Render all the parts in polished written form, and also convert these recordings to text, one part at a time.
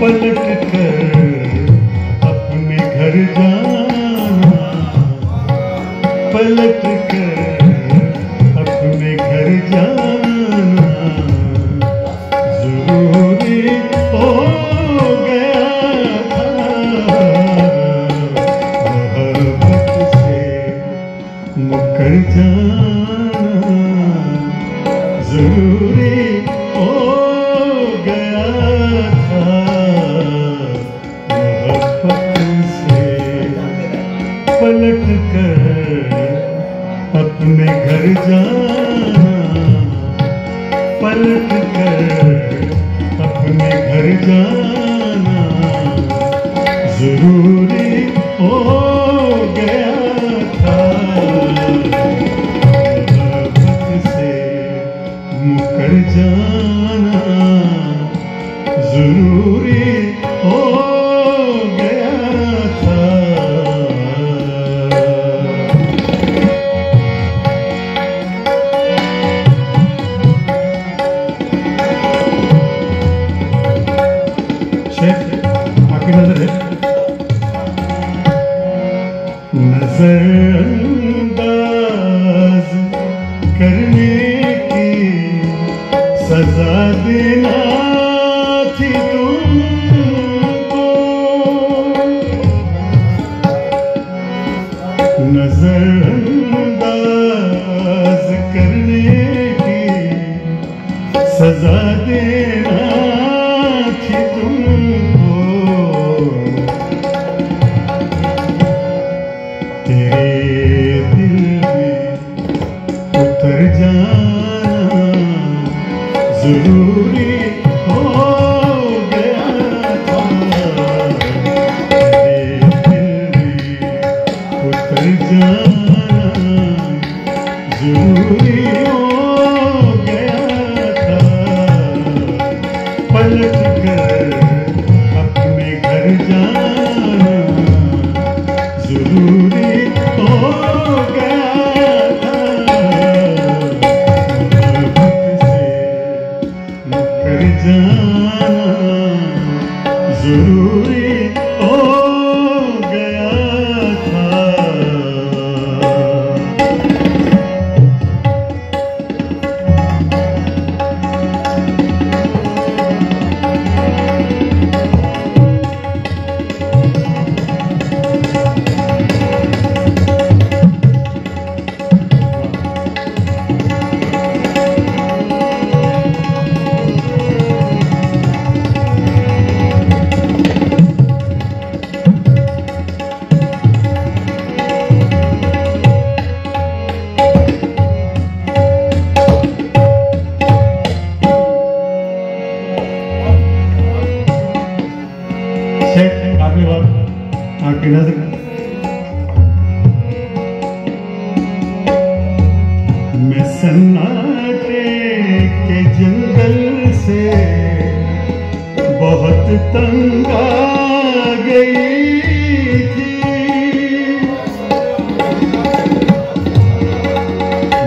पलट कर अपने घर जाना, पलट कर अपने घर जाना जरूरी हो गया था। मोहब्बत से मुकर जाना जरूरी हो गया था। मोहब्बत से पलट कर अपने घर जाना, पलट कर अपने घर जाना जरूरी हो गया था। मोहब्बत से मुकर जाना जरूरी हो गया था। शेख आपकी नजर है। नजरअंदाज करने की सजा देना थी तुमको, नजरअंदाज करने की सजा देना थी तुमको। तेरे दिल में उतर जाना जरूरी हो गया था। तेरे दिल में उतर जाना जरूरी हो गया था। पलट कर अपने घर जाना जरूरी हो गया था। मोहब्बत से मुकर जाना जरूरी हो गया था। आखिरी बात आपकी नजर। मैं सन्नाटे के जंगल से बहुत तंग आ गई थी।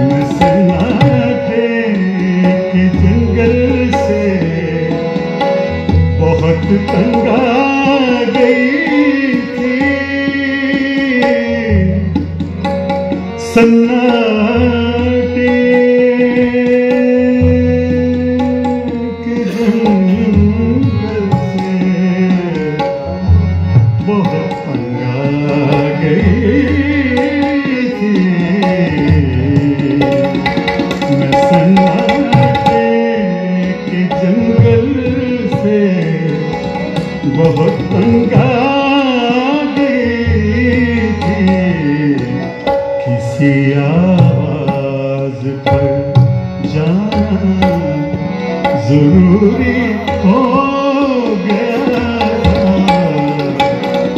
मैं सन्नाटे के जंगल से बहुत तंग आ गई थी। सन्नाटे के जंगल से बहुत तंग आ गई थी। मैं सन्नाटे के जंगल से बहुत तंग आ गई थी। किसी आवाज पर जाना जरूरी हो गया था।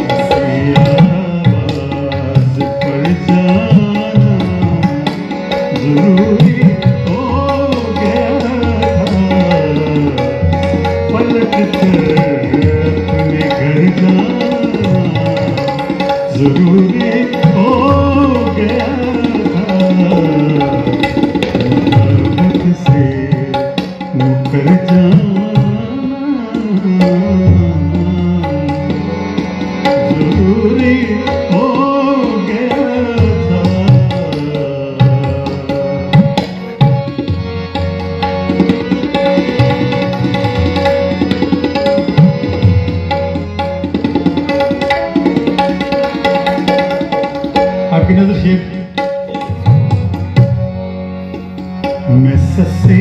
किसी आवाज पर जाना जरूरी हो गया था। पलट कर अपने घर जाना जरूरी हो गया था। मोहब्बत से मुकर जाना हो गया था। आपकी नजर शेर। मैं सस्सी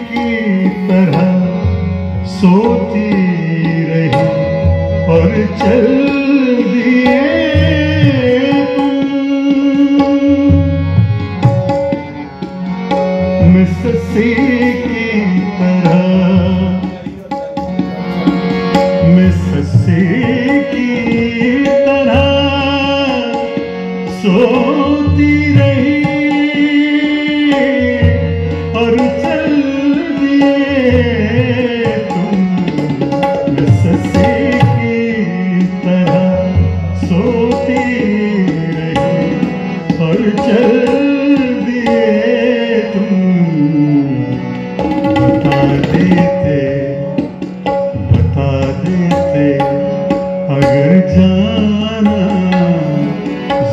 की तरह सोती रही और चल दिए तुम। मैं सस्सी की तरह, मैं सस्सी की तरह सोती रही और चल दिए तुम। मैं सस्सी की तरह सोती रही और चल दिए तुम। बता देते अगर जाना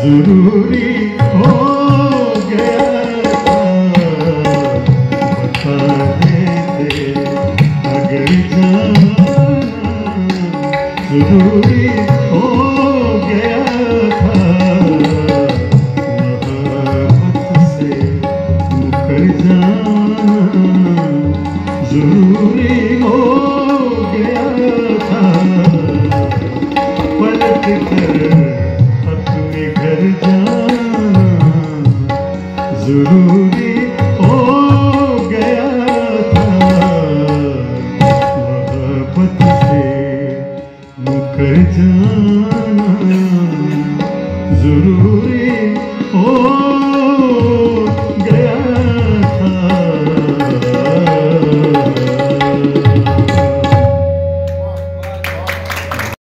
जरूरी हो गया था। बता देते अगर जाना जरूरी हो गया था। मोहब्बत से मुकर जाना जरूरी हो गया था। पलट कर अपने घर जाना जरूरी हो गया था। मोहब्बत से मुकर जाना जरूरी हो